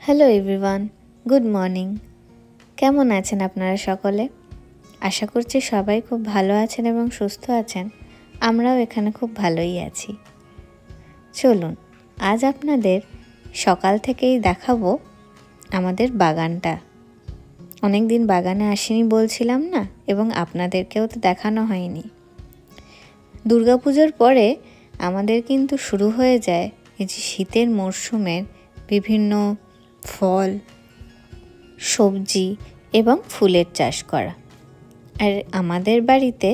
Hello everyone, good morning. কেমন আছেন আপনারা সকলে? আশা করছি সবাই খুব ভালো আছেন এবং সুস্থ আছেন। আমরাও এখানে খুব ভালোই আছি। চলুন আজ আপনাদের সকাল থেকেই দেখাবো আমাদের বাগানটা। অনেক দিন বাগানে আসিনি বলছিলাম না, এবং আপনাদেরকেও তো দেখানো হয়নি। দুর্গাপুজোর পরে আমাদের কিন্তু শুরু হয়ে যায় এই যে শীতের মরশুমের বিভিন্ন ফল, সবজি এবং ফুলের চাষ করা। আর আমাদের বাড়িতে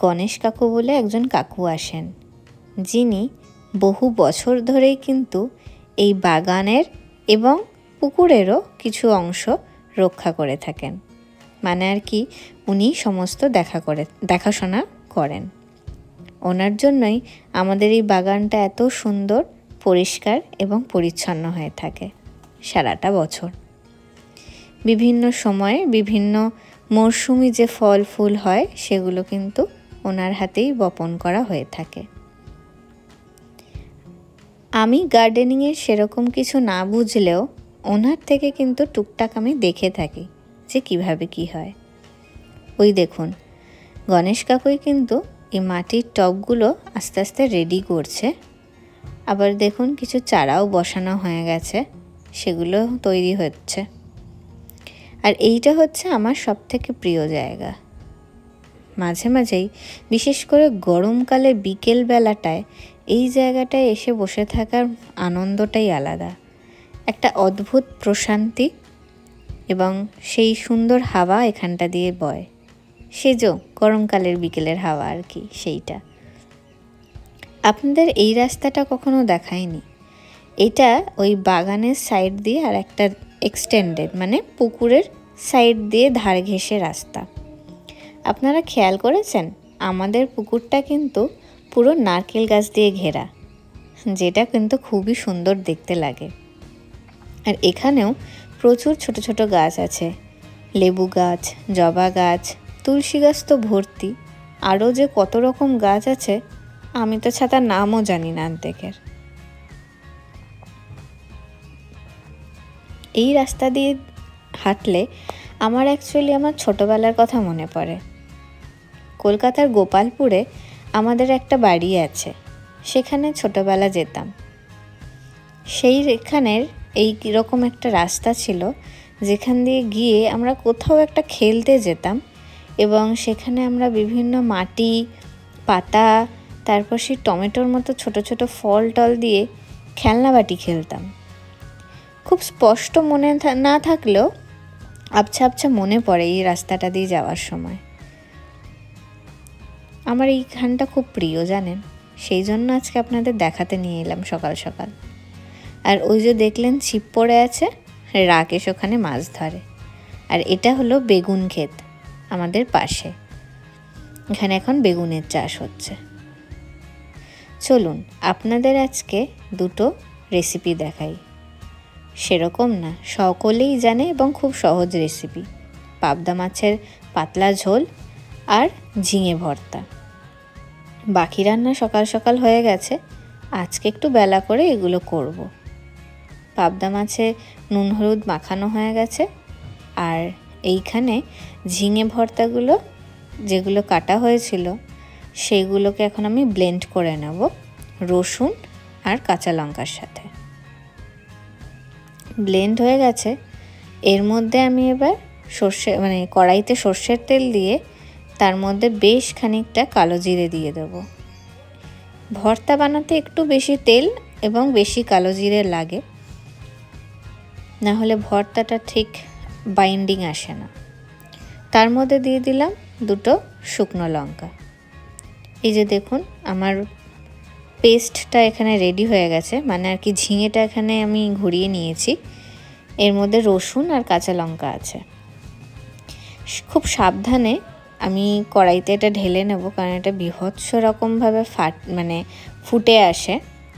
গণেশ কাকু বলে একজন কাকু আসেন, যিনি বহু বছর ধরেই কিন্তু এই বাগানের এবং পুকুরেরও কিছু অংশ রক্ষা করে থাকেন। মানে আর কি, উনি সমস্ত দেখাশোনা করেন। ওনার জন্যই আমাদের এই বাগানটা এত সুন্দর, পরিষ্কার এবং পরিচ্ছন্ন হয়ে থাকে সারাটা বছর। বিভিন্ন সময়ে বিভিন্ন মরশুমি যে ফল ফুল হয় সেগুলো কিন্তু ওনার হাতেই বপন করা হয়ে থাকে। আমি গার্ডেনিংয়ের সেরকম কিছু না বুঝলেও ওনার থেকে কিন্তু টুকটাক আমি দেখে থাকি যে কিভাবে কি হয়। ওই দেখুন, গণেশ কাকুই কিন্তু এই মাটির টবগুলো আস্তে আস্তে রেডি করছে। আবার দেখুন কিছু চারাও বসানো হয়ে গেছে, সেগুলো তৈরি হচ্ছে। আর এইটা হচ্ছে আমার সবথেকে প্রিয় জায়গা। মাঝে মাঝেই, বিশেষ করে গরমকালে বিকেল বেলাটায় এই জায়গাটায় এসে বসে থাকার আনন্দটাই আলাদা। একটা অদ্ভুত প্রশান্তি এবং সেই সুন্দর হাওয়া এখানটা দিয়ে বয়। সেজো গরমকালের বিকেলের হাওয়া আর কি, সেইটা। আপনাদের এই রাস্তাটা কখনো দেখায়নি। এটা ওই বাগানের সাইড দিয়ে আর একটা এক্সটেন্ডেড, মানে পুকুরের সাইড দিয়ে ধার ঘেঁষে রাস্তা। আপনারা খেয়াল করেছেন আমাদের পুকুরটা কিন্তু পুরো নারকেল গাছ দিয়ে ঘেরা, যেটা কিন্তু খুবই সুন্দর দেখতে লাগে। আর এখানেও প্রচুর ছোট ছোট গাছ আছে, লেবু গাছ, জবা গাছ, তুলসী গাছ তো ভর্তি। আরও যে কত রকম গাছ আছে আমি তো ছাতার নামও জানি না অর্ধেকের। এই রাস্তা দিয়ে হাঁটলে আমার ছোটোবেলার কথা মনে পড়ে। কলকাতার গোপালপুরে আমাদের একটা বাড়ি আছে, সেখানে ছোটোবেলা যেতাম। এখানের এই রকম একটা রাস্তা ছিল, যেখান দিয়ে গিয়ে আমরা কোথাও একটা খেলতে যেতাম, এবং সেখানে আমরা বিভিন্ন মাটি, পাতা, তারপর সেই টমেটোর মতো ছোট ছোট ফল টল দিয়ে খেলনা বাটি খেলতাম। খুব স্পষ্ট মনে না থাকলেও আবছা আবছা মনে পড়ে এই রাস্তাটা দিয়ে যাওয়ার সময়। আমার এইখানটা খুব প্রিয় জানেন, সেই জন্য আজকে আপনাদের দেখাতে নিয়ে এলাম সকাল সকাল। আর ওই যে দেখলেন ছিপ পড়ে আছে, রাকেশ ওখানে মাছ ধরে। আর এটা হলো বেগুন ক্ষেত আমাদের পাশে, এখানে এখন বেগুনের চাষ হচ্ছে। চলুন আপনাদের আজকে দুটো রেসিপি দেখাই। সেরকম না, সকলেই জানে এবং খুব সহজ রেসিপি। পাবদা মাছের পাতলা ঝোল আর ঝিঙে ভর্তা। বাকি রান্না সকাল সকাল হয়ে গেছে, আজকে একটু বেলা করে এগুলো করব। পাবদা মাছে নুন হলুদ মাখানো হয়ে গেছে, আর এইখানে ঝিঙে ভর্তাগুলো যেগুলো কাটা হয়েছিল সেগুলোকে এখন আমি ব্লেন্ড করে নেব রসুন আর কাঁচা লঙ্কার সাথে। ব্লেন্ড হয়ে গেছে, এর মধ্যে আমি এবার কড়াইতে সর্ষের তেল দিয়ে তার মধ্যে বেশ খানিকটা কালো জিরে দিয়ে দেব। ভর্তা বানাতে একটু বেশি তেল এবং বেশি কালো জিরে লাগে, না হলে ভর্তাটা ঠিক বাইন্ডিং আসে না। তার মধ্যে দিয়ে দিলাম দুটো শুকনো লঙ্কা। এই যে দেখুন আমার পেস্টটা এখানে রেডি হয়ে গেছে, মানে আর কি ঝিঙেটা এখানে আমি ঘুরিয়ে নিয়েছি। এর মধ্যে রসুন আর কাঁচা লঙ্কা আছে। খুব সাবধানে আমি কড়াইতে এটা ঢেলে নেব, কারণ এটা বীভৎস রকমভাবে ফুটে আসে,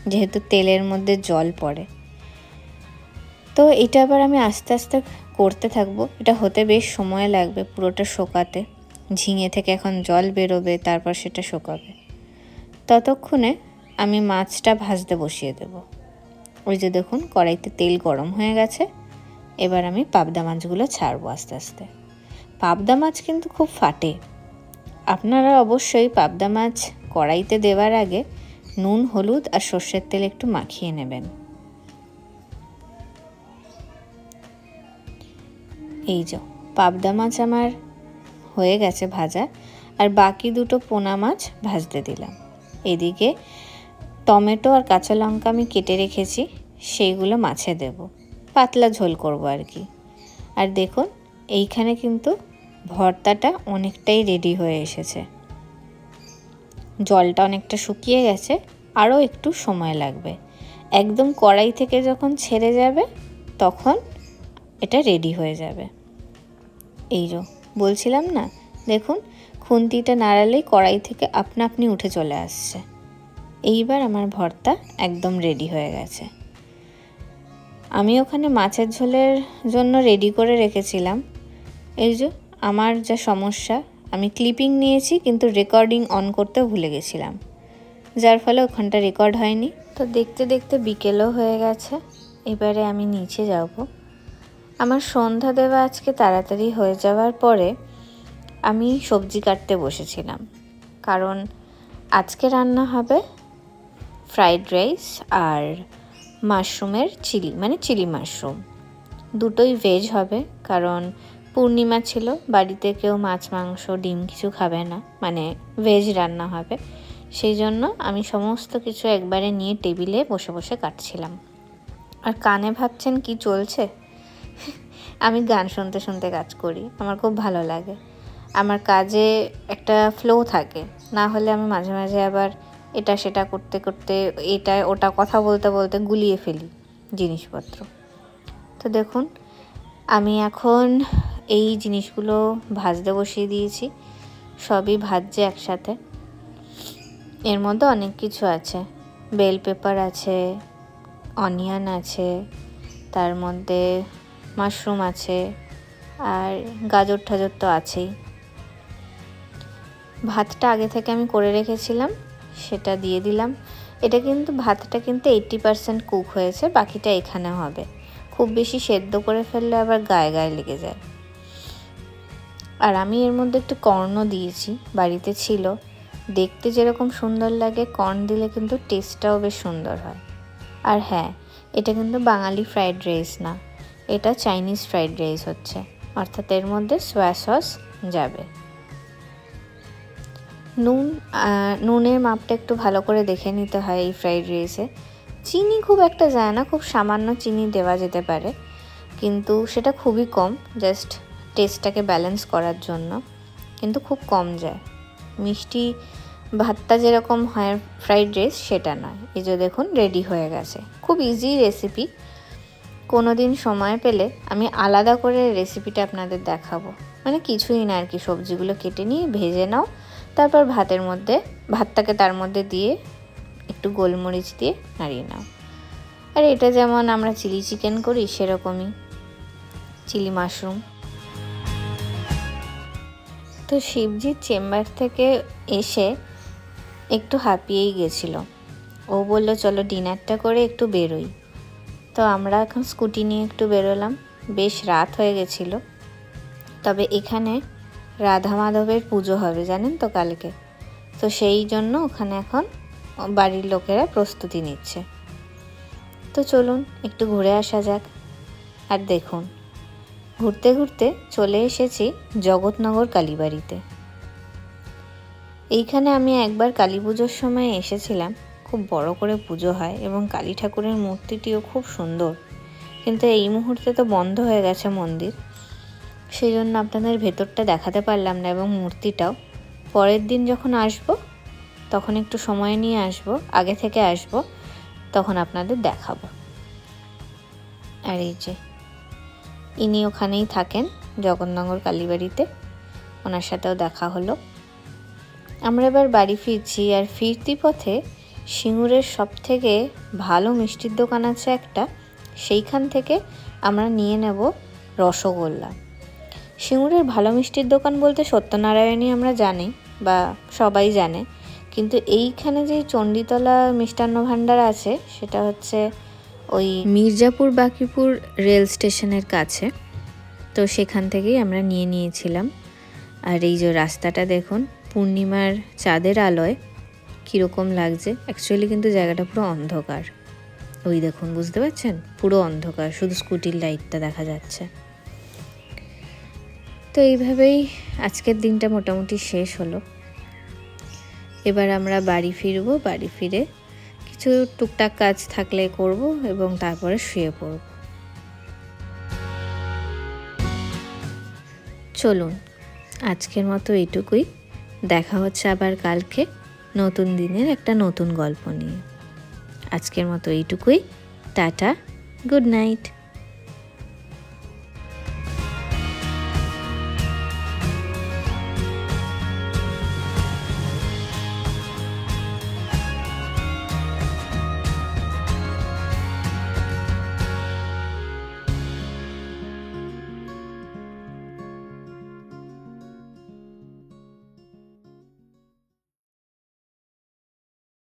যেহেতু তেলের মধ্যে জল পড়ে। তো এটা আবার আমি আস্তে আস্তে করতে থাকবো। এটা হতে বেশ সময় লাগবে, পুরোটা শোকাতে। ঝিঙে থেকে এখন জল বেরোবে, তারপর সেটা শোকাবে। ততক্ষণে আমি মাছটা ভাজতে বসিয়ে দেব। ওই যে দেখুন কড়াইতে তেল গরম হয়ে গেছে। এবার আমি পাবদা মাছগুলো ছাড়বো আস্তে আস্তে। পাবদা মাছ কিন্তু খুব ফাটে। আপনারা অবশ্যই পাবদা মাছ কড়াইতে দেওয়ার আগে নুন, হলুদ আর সর্ষের তেল একটু মাখিয়ে নেবেন। এই যে পাবদা মাছ আমার হয়ে গেছে ভাজা, আর বাকি দুটো পোনা মাছ ভাজতে দিলাম। এদিকে টমেটো আর কাঁচা লঙ্কা আমি কেটে রেখেছি, সেইগুলো মাছে দেব, পাতলা ঝোল করব আর কি। আর দেখুন এইখানে কিন্তু ভর্তাটা অনেকটাই রেডি হয়ে এসেছে। জলটা অনেকটা শুকিয়ে গেছে, আরও একটু সময় লাগবে। একদম কড়াই থেকে যখন ছেড়ে যাবে তখন এটা রেডি হয়ে যাবে। এই যে বলছিলাম না, দেখুন খুন্তিটা নাড়ালেই কড়াই থেকে আপনা আপনি উঠে চলে আসছে। এইবার আমার ভর্তা একদম রেডি হয়ে গেছে। আমি ওখানে মাছের ঝোলের জন্য রেডি করে রেখেছিলাম। এই যে আমার যা সমস্যা, আমি ক্লিপিং নিয়েছি কিন্তু রেকর্ডিং অন করতে ভুলে গেছিলাম, যার ফলে ওখানটা রেকর্ড হয়নি। তো দেখতে দেখতে বিকেলও হয়ে গেছে। এবারে আমি নিচে যাব। আমার সন্ধ্যা দেওয়া আজকে তাড়াতাড়ি হয়ে যাওয়ার পরে আমি সবজি কাটতে বসেছিলাম, কারণ আজকে রান্না হবে ফ্রাইড রাইস আর মাশরুমের চিলি, মানে চিলি মাশরুম। দুটোই ভেজ হবে, কারণ পূর্ণিমা ছিল, বাড়িতে কেউ মাছ, মাংস, ডিম কিছু খাবে না, মানে ভেজ রান্না হবে। সেই জন্য আমি সমস্ত কিছু একবারে নিয়ে টেবিলে বসে বসে কাটছিলাম। আর কানে ভাবছেন কি চলছে? আমি গান শুনতে শুনতে কাজ করি, আমার খুব ভালো লাগে। আমার কাজে একটা ফ্লো থাকে, না হলে আমি মাঝে মাঝে আবার এটা সেটা করতে করতে, এটা ওটা কথা বলতে বলতে গুলিয়ে ফেলি জিনিসপত্র। তো দেখুন আমি এখন এই জিনিসগুলো ভাজতে বসিয়ে দিয়েছি, সবই ভাজছে একসাথে। এর মধ্যে অনেক কিছু আছে, বেল পেপার আছে, অনিয়ন আছে, তার মধ্যে মাশরুম আছে, আর গাজর টাজর তো আছেই। ভাতটা আগে থেকে আমি করে রেখেছিলাম, সেটা দিয়ে দিলাম। এটা কিন্তু ভাতটা কিন্তু 80% কুক হয়েছে, বাকিটা এখানে হবে। খুব বেশি সেদ্ধ করে ফেললে আবার গায়ে গায়ে লেগে যায়। আর আমি এর মধ্যে একটু কর্নও দিয়েছি, বাড়িতে ছিল। দেখতে যেরকম সুন্দর লাগে, কর্ন দিলে কিন্তু টেস্টটাও বেশ সুন্দর হয়। আর হ্যাঁ, এটা কিন্তু বাঙালি ফ্রাইড রাইস না, এটা চাইনিজ ফ্রাইড রাইস হচ্ছে, অর্থাৎ এর মধ্যে সয়া সস যাবে। নুনের মাপটা একটু ভালো করে দেখে নিতে হয় এই ফ্রাইড রাইসে। চিনি খুব একটা যায় না, খুব সামান্য চিনি দেওয়া যেতে পারে, কিন্তু সেটা খুবই কম, জাস্ট টেস্টটাকে ব্যালেন্স করার জন্য, কিন্তু খুব কম যায়। মিষ্টি ভাতটা যেরকম হয় ফ্রাইড রাইস সেটা নয়। এই যে দেখুন রেডি হয়ে গেছে, খুব ইজি রেসিপি। কোনো দিন সময় পেলে আমি আলাদা করে রেসিপিটা আপনাদের দেখাবো। মানে কিছুই না আর কি, সবজিগুলো কেটে নিয়ে ভেজে নাও, তারপর ভাতটাকে তার মধ্যে দিয়ে একটু গোলমরিচ দিয়ে নাড়িয়ে নাও। আর এটা যেমন আমরা চিলি চিকেন করি সেরকমই চিলি মাশরুম। তো শিবজির চেম্বার থেকে এসে একটু হাঁপিয়েই গেছিল, ও বলল চলো ডিনারটা করে একটু বেরোই। তো আমরা এখন স্কুটি নিয়ে একটু বেরোলাম। বেশ রাত হয়ে গেছিল, তবে এখানে রাধা মাধবের পুজো হবে জানেন তো কালকে, তো সেই জন্য ওখানে এখন বাড়ির লোকেরা প্রস্তুতি নিচ্ছে। তো চলুন একটু ঘুরে আসা যাক। আর দেখুন ঘুরতে ঘুরতে চলে এসেছি জগৎনগর কালীবাড়িতে। এইখানে আমি একবার কালী পুজোর সময় এসেছিলাম, খুব বড় করে পুজো হয় এবং কালী ঠাকুরের মূর্তিটিও খুব সুন্দর, কিন্তু এই মুহূর্তে তো বন্ধ হয়ে গেছে মন্দির, সেই জন্য আপনাদের ভেতরটা দেখাতে পারলাম না এবং মূর্তিটাও। পরের দিন যখন আসব তখন একটু সময় নিয়ে আসব, আগে থেকে আসব, তখন আপনাদের দেখাবো। আর এই যে ইনি ওখানেই থাকেন জগৎনগর কালীবাড়িতে, ওনার সাথেও দেখা হলো। আমরা এবার বাড়ি ফিরছি, আর ফিরতি পথে সিঙ্গুরের সবথেকে ভালো মিষ্টির দোকান আছে একটা, সেইখান থেকে আমরা নিয়ে নেব রসগোল্লা। সিঙ্গুরের ভালো মিষ্টির দোকান বলতে সত্যনারায়ণই আমরা জানি বা সবাই জানে, কিন্তু এইখানে যে চণ্ডীতলা মিষ্টান্ন ভাণ্ডার আছে সেটা হচ্ছে ওই মির্জাপুর বাঁকিপুর রেল স্টেশনের কাছে। তো সেখান থেকেই আমরা নিয়েছিলাম। আর এই যে রাস্তাটা দেখুন, পূর্ণিমার চাঁদের আলোয় কীরকম লাগছে। অ্যাকচুয়ালি কিন্তু জায়গাটা পুরো অন্ধকার, ওই দেখুন, বুঝতে পারছেন, পুরো অন্ধকার, শুধু স্কুটির লাইটটা দেখা যাচ্ছে। তো এইভাবেই আজকের দিনটা মোটামুটি শেষ হলো। এবার আমরা বাড়ি ফিরবো, বাড়ি ফিরে কিছু টুকটাক কাজ থাকলে করব এবং তারপরে শুয়ে পড়ব। চলুন আজকের মতো এইটুকুই, দেখা হচ্ছে আবার কালকে নতুন দিনের একটা নতুন গল্প নিয়ে। আজকের মতো এইটুকুই, টাটা, গুড নাইট।